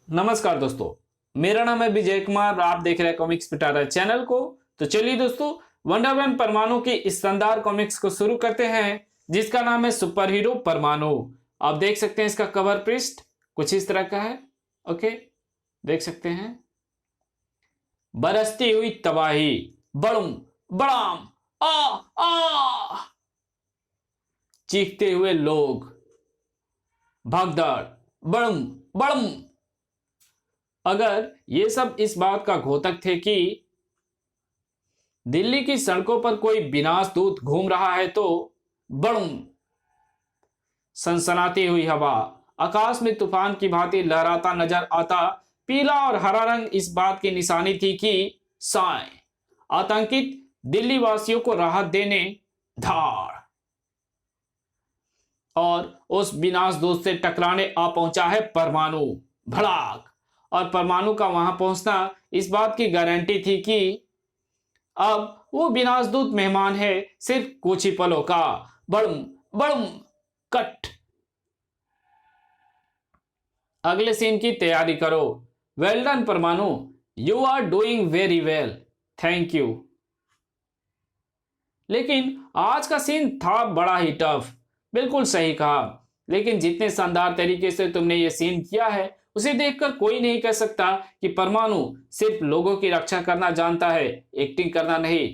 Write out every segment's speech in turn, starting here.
नमस्कार दोस्तों, मेरा नाम है विजय कुमार और आप देख रहे हैं कॉमिक्स पिटारा चैनल को। तो चलिए दोस्तों, वंडर वुमन परमाणु की इस शानदार कॉमिक्स को शुरू करते हैं जिसका नाम है सुपर हीरो परमाणु। आप देख सकते हैं इसका कवर पृष्ठ कुछ इस तरह का है। ओके, देख सकते हैं। बरसती हुई तबाही, बड़ूम बड़ाम, आ आ चीखते हुए लोग, भगदड़, बड़ूम बड़ूम। अगर ये सब इस बात का घोतक थे कि दिल्ली की सड़कों पर कोई विनाश दूत घूम रहा है तो बड़ूम। सनसनाती हुई हवा, आकाश में तूफान की भांति लहराता नजर आता पीला और हरा रंग इस बात की निशानी थी कि साए आतंकित दिल्ली वासियों को राहत देने धाड़ और उस विनाश दूत से टकराने आ पहुंचा है परमाणु। भड़ाक। और परमाणु का वहां पहुंचना इस बात की गारंटी थी कि अब वो विनाशदूत मेहमान है सिर्फ कुछ ही पलों का। बड़ुम बड़ुम कट। अगले सीन की तैयारी करो। Well done Parmanu, you are doing very well, thank you. लेकिन आज का सीन था बड़ा ही टफ। बिल्कुल सही कहा, लेकिन जितने शानदार तरीके से तुमने ये सीन किया है उसे देखकर कोई नहीं कह सकता कि परमाणु सिर्फ लोगों की रक्षा करना जानता है, एक्टिंग करना नहीं।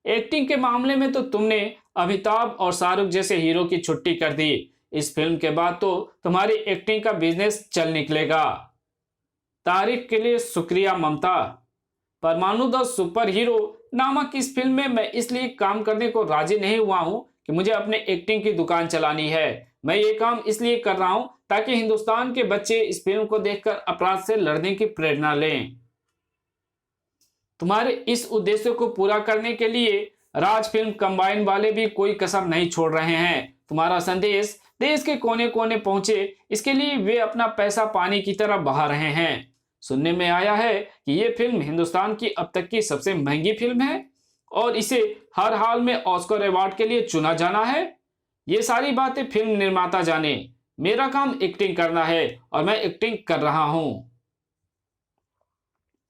एक्टिंग के मामले में तो तुमने अमिताभ और शाहरुख जैसे हीरो की छुट्टी कर दी। इस फिल्म के बाद तो तुम्हारी एक्टिंग का बिजनेस चल निकलेगा। तारीफ के लिए शुक्रिया ममता। परमाणु द सुपर हीरो नामक इस फिल्म में मैं इसलिए काम करने को राजी नहीं हुआ हूं कि मुझे अपने एक्टिंग की दुकान चलानी है। मैं ये काम इसलिए कर रहा हूं ताकि हिंदुस्तान के बच्चे इस फिल्म को देखकर अपराध से लड़ने की प्रेरणा लें। तुम्हारे इस उद्देश्य को पूरा करने के लिए राज फिल्म कंबाइन वाले भी कोई कसर नहीं छोड़ रहे हैं। तुम्हारा संदेश देश के कोने कोने पहुंचे, इसके लिए वे अपना पैसा पानी की तरह बहा रहे हैं। सुनने में आया है कि ये फिल्म हिंदुस्तान की अब तक की सबसे महंगी फिल्म है और इसे हर हाल में ऑस्कर अवार्ड के लिए चुना जाना है। ये सारी बातें फिल्म निर्माता जाने, मेरा काम एक्टिंग करना है और मैं एक्टिंग कर रहा हूं।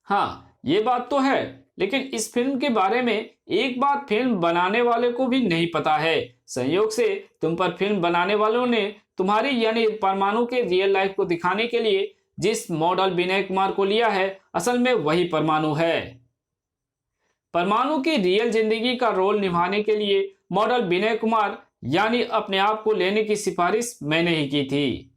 हाँ, ये बात तो है, लेकिन इस फिल्म के बारे में एक बात फिल्म बनाने वाले को भी नहीं पता है। संयोग से तुम पर फिल्म बनाने वालों ने तुम्हारी यानी परमाणु के रियल लाइफ को दिखाने के लिए जिस मॉडल विनय कुमार को लिया है, असल में वही परमाणु है। परमाणु की रियल जिंदगी का रोल निभाने के लिए मॉडल विनय कुमार यानी अपने आप को लेने की सिफारिश मैंने ही की थी,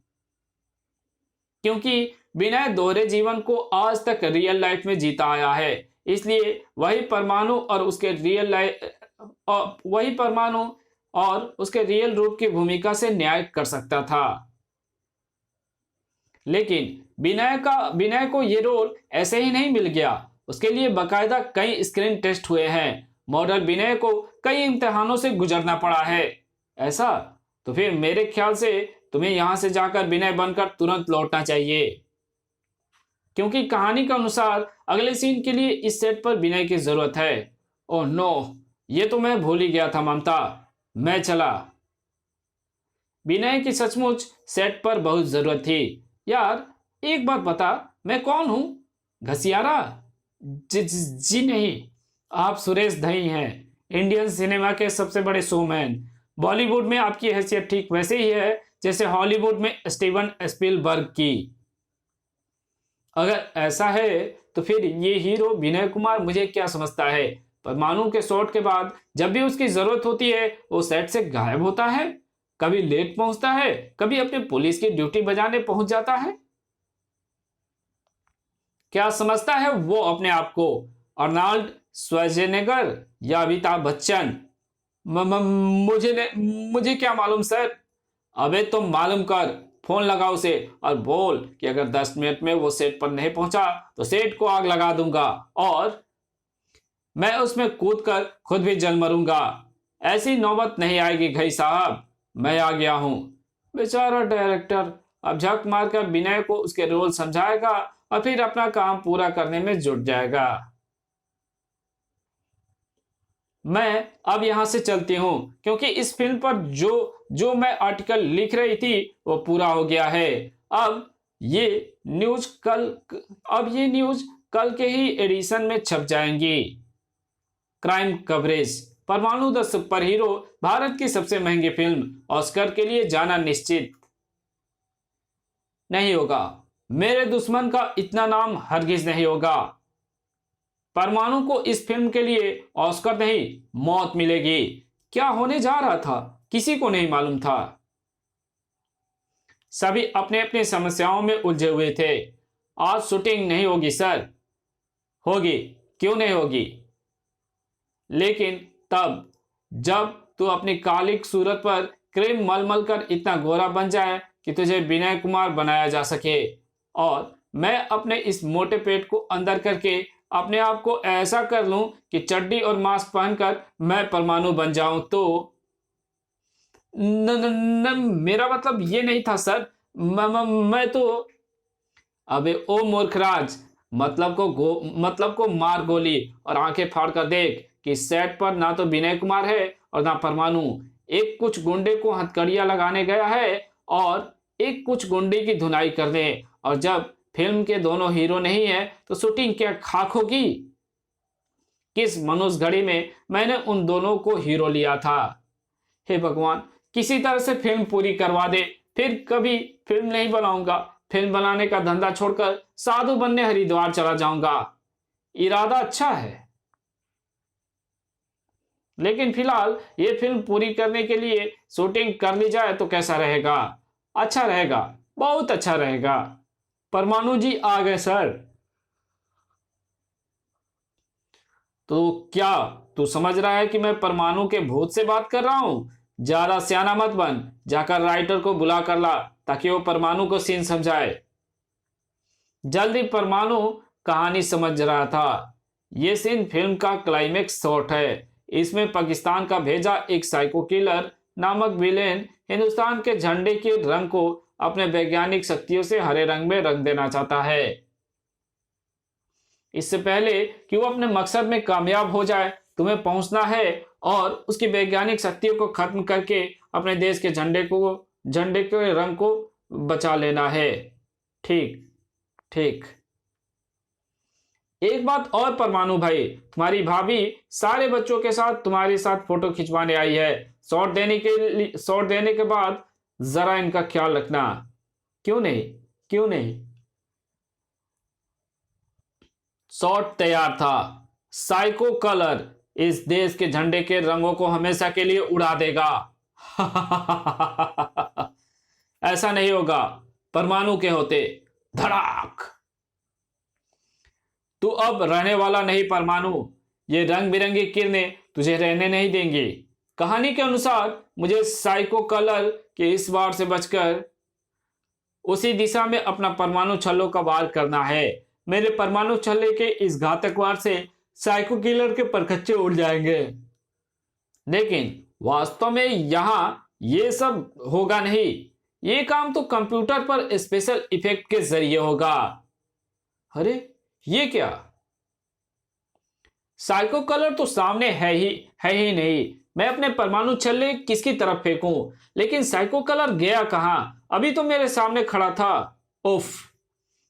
क्योंकि विनय दोहरे जीवन को आज तक रियल लाइफ में जीता आया है। इसलिए वही परमाणु और उसके रियल रूप की भूमिका से न्याय कर सकता था। लेकिन विनय को ये रोल ऐसे ही नहीं मिल गया। उसके लिए बकायदा कई स्क्रीन टेस्ट हुए हैं। मॉडल विनय को कई इम्तिहानों से गुजरना पड़ा है। ऐसा तो फिर मेरे ख्याल से तुम्हें यहां से जाकर विनय बनकर तुरंत लौटना चाहिए, क्योंकि कहानी के अनुसार अगले सीन के लिए इस सेट पर विनय की जरूरत है। ओह नो, ये तो मैं भूल ही गया था ममता, मैं चला। विनय की सचमुच सेट पर बहुत जरूरत थी। यार एक बात बता, मैं कौन हूं? घसियारा? जी नहीं, आप सुरेश धई हैं, इंडियन सिनेमा के सबसे बड़े शोमैन। बॉलीवुड में आपकी हैसियत ठीक वैसे ही है जैसे हॉलीवुड में स्टीवन स्पीलबर्ग की। अगर ऐसा है तो फिर ये हीरो विनय कुमार मुझे क्या समझता है? परमाणु के शॉट के बाद जब भी उसकी जरूरत होती है वो सेट से गायब होता है, कभी लेट पहुंचता है, कभी अपने पुलिस की ड्यूटी बजाने पहुंच जाता है। क्या समझता है वो अपने आप को? अर्नाल्ड श्वार्ज़नेगर या अमिताभ बच्चन? मुझे क्या मालूम सर। अबे तुम मालूम कर, फोन लगा उसे और बोल कि अगर 10 मिनट में वो सेट पर नहीं पहुंचा तो सेट को आग लगा दूंगा और मैं उसमें कूदकर खुद भी जल मरूंगा। ऐसी नौबत नहीं आएगी घई साहब, मैं आ गया हूं। बेचारा डायरेक्टर अब झक मारकर विनय को उसके रोल समझाएगा और फिर अपना काम पूरा करने में जुट जाएगा। मैं अब यहां से चलती हूं, क्योंकि इस फिल्म पर जो मैं आर्टिकल लिख रही थी वो पूरा हो गया है। अब ये न्यूज कल अब ये न्यूज कल के ही एडिशन में छप जाएंगी। क्राइम कवरेज, परमाणु द सुपर हीरो भारत की सबसे महंगी फिल्म, ऑस्कर के लिए जाना निश्चित नहीं होगा। मेरे दुश्मन का इतना नाम हरगिज नहीं होगा। परमाणु को इस फिल्म के लिए ऑस्कर नहीं, मौत मिलेगी। क्या होने जा रहा था किसी को नहीं मालूम था। सभी अपने अपने समस्याओं में उलझे हुए थे। आज शूटिंग नहीं होगी सर। होगी, क्यों नहीं होगी, लेकिन तब जब तू अपनी कालिक सूरत पर क्रीम मल मल कर इतना गोरा बन जाए कि तुझे विनय कुमार बनाया जा सके, और मैं अपने इस मोटे पेट को अंदर करके अपने आप को ऐसा कर लूं कि चड्डी और मास्क पहनकर मैं परमाणु बन जाऊं। तो न, न, न, मेरा मतलब ये नहीं था सर। मैं तो अबे ओ मूर्खराज, मतलब को मार गोली और आंखें फाड़ कर देख कि सेट पर ना तो विनय कुमार है और ना परमाणु। एक कुछ गुंडे को हथकड़ियां लगाने गया है और एक कुछ गुंडे की धुनाई करने, और जब फिल्म के दोनों हीरो नहीं है तो शूटिंग क्या खाक होगी। किस मनुष्य घड़ी में मैंने उन दोनों को हीरो लिया था। हे भगवान, किसी तरह से फिल्म पूरी करवा दे, फिर कभी फिल्म नहीं बनाऊंगा। फिल्म बनाने का धंधा छोड़कर साधु बनने हरिद्वार चला जाऊंगा। इरादा अच्छा है, लेकिन फिलहाल ये फिल्म पूरी करने के लिए शूटिंग कर ली जाए तो कैसा रहेगा। अच्छा रहेगा, बहुत अच्छा रहेगा। परमाणु जी आ गए सर। तो क्या तू समझ रहा है कि मैं परमाणु के भूत से बात कर रहा हूं। ज्यादा सियाना मत बन, जाकर राइटर को बुला कर ला ताकि वो परमाणु को सीन समझाए। जल्दी परमाणु कहानी समझ रहा था। ये सीन फिल्म का क्लाइमेक्स शॉट है। इसमें पाकिस्तान का भेजा एक साइको किलर नामक विलेन हिंदुस्तान के झंडे के रंग को अपने वैज्ञानिक शक्तियों से हरे रंग में रंग देना चाहता है। इससे पहले कि वो अपने मकसद में कामयाब हो जाए, तुम्हें पहुंचना है और उसकी वैज्ञानिक शक्तियों को खत्म करके अपने देश के झंडे के रंग को बचा लेना है। ठीक ठीक। एक बात और परमाणु भाई, तुम्हारी भाभी सारे बच्चों के साथ तुम्हारे साथ फोटो खिंचवाने आई है। शॉट देने के बाद जरा इनका ख्याल रखना। क्यों नहीं, क्यों नहीं। शॉट तैयार था। साइको कलर इस देश के झंडे के रंगों को हमेशा के लिए उड़ा देगा। ऐसा नहीं होगा परमाणु के होते। धड़ाक। तू अब रहने वाला नहीं परमाणु। ये रंग बिरंगी किरणें तुझे रहने नहीं देंगी। कहानी के अनुसार मुझे साइको कलर के इस वार से बचकर उसी दिशा में अपना परमाणु छल्लों का वार करना है। मेरे परमाणु छल्ले के इस घातक वार से साइको किलर के परखच्चे उड़ जाएंगे। लेकिन वास्तव में यहां ये सब होगा नहीं। ये काम तो कंप्यूटर पर स्पेशल इफेक्ट के जरिए होगा। अरे ये क्या। साइको कलर तो सामने है ही नहीं। मैं अपने परमाणु छल्ले किसकी तरफ फेंकूं। लेकिन साइको कलर गया कहां। अभी तो मेरे सामने खड़ा था। उफ,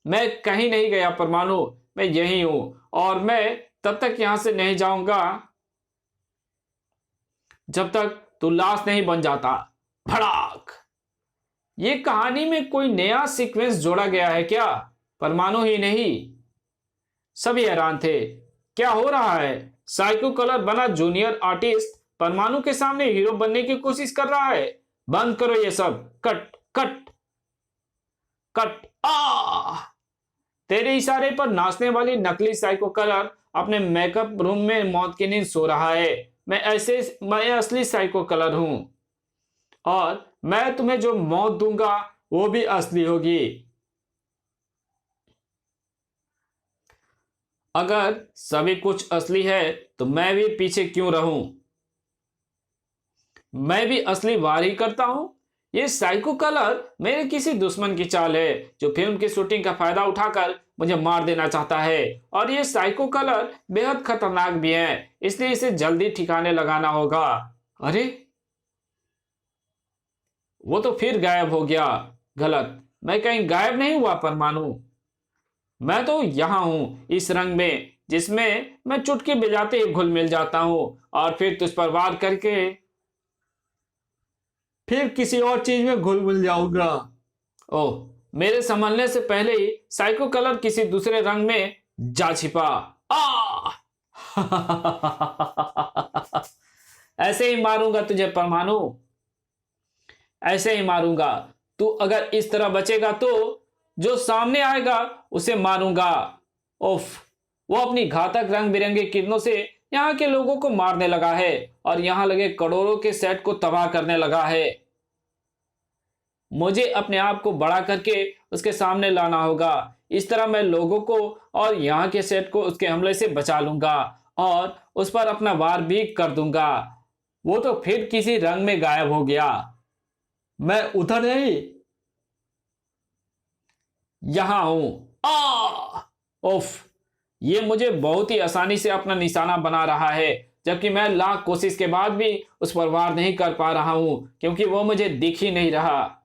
मैं कहीं नहीं गया परमाणु, मैं यही हूं और मैं तब तक यहां से नहीं जाऊंगा जब तक तू लाश नहीं बन जाता। भड़ाक। ये कहानी में कोई नया सीक्वेंस जोड़ा गया है क्या। परमाणु ही नहीं, सभी हैरान थे। क्या हो रहा है। साइको कलर बना जूनियर आर्टिस्ट परमाणु के सामने हीरो बनने की कोशिश कर रहा है। बंद करो ये सब। Cut cut cut. तेरे इशारे पर नाचने वाली नकली साइको कलर अपने मेकअप रूम में मौत की नींद सो रहा है। मैं असली साइको कलर हूं और मैं तुम्हें जो मौत दूंगा वो भी असली होगी। अगर सभी कुछ असली है तो मैं भी पीछे क्यों रहूं। मैं भी असली वार ही करता हूं। ये साइको कलर मेरे किसी दुश्मन की चाल है जो फिल्म की शूटिंग का फायदा उठाकर मुझे मार देना चाहता है। और ये साइको कलर बेहद खतरनाक भी है, इसलिए इसे जल्दी ठिकाने लगाना होगा। अरे वो तो फिर गायब हो गया। गलत, मैं कहीं गायब नहीं हुआ परमाणु। मैं तो यहां हूं इस रंग में जिसमें मैं चुटकी बजाते ही घुल मिल जाता हूं और फिर तुझ पर वार करके फिर किसी और चीज में घुल मिल जाऊंगा। ओह, मेरे संभलने से पहले ही साइको कलर किसी दूसरे रंग में जा छिपा। आ ऐसे ही मारूंगा तुझे परमाणु, ऐसे ही मारूंगा। तू अगर इस तरह बचेगा तो जो सामने आएगा उसे मारूंगा। उफ, वो अपनी घातक रंग बिरंगे किरणों से यहाँ के लोगों को मारने लगा है और यहाँ लगे करोड़ों के सेट को तबाह करने लगा है। मुझे अपने आप को बड़ा करके उसके सामने लाना होगा। इस तरह मैं लोगों को और यहाँ के सेट को उसके हमले से बचा लूंगा और उस पर अपना वार भी कर दूंगा। वो तो फिर किसी रंग में गायब हो गया। मैं उधर नहीं, यहां हूं। उफ, ये मुझे बहुत ही आसानी से अपना निशाना बना रहा है, जबकि मैं लाख कोशिश के बाद भी उस पर वार नहीं कर पा रहा हूं क्योंकि वो मुझे दिख ही नहीं रहा।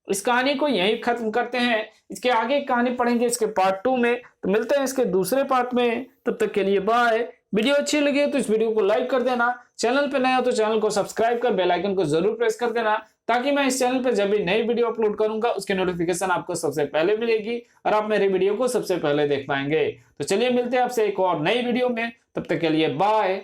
इस कहानी को यहीं खत्म करते हैं। इसके आगे कहानी पढ़ेंगे इसके पार्ट 2 में। तो मिलते हैं इसके दूसरे पार्ट में, तब तक के लिए बाय। वीडियो अच्छी लगी तो इस वीडियो को लाइक कर देना, चैनल पे नए हो तो चैनल को सब्सक्राइब कर बेल आइकन को जरूर प्रेस कर देना ताकि मैं इस चैनल पे जब भी नई वीडियो अपलोड करूंगा उसकी नोटिफिकेशन आपको सबसे पहले मिलेगी और आप मेरी वीडियो को सबसे पहले देख पाएंगे। तो चलिए मिलते हैं आपसे एक और नई वीडियो में, तब तक के लिए बाय।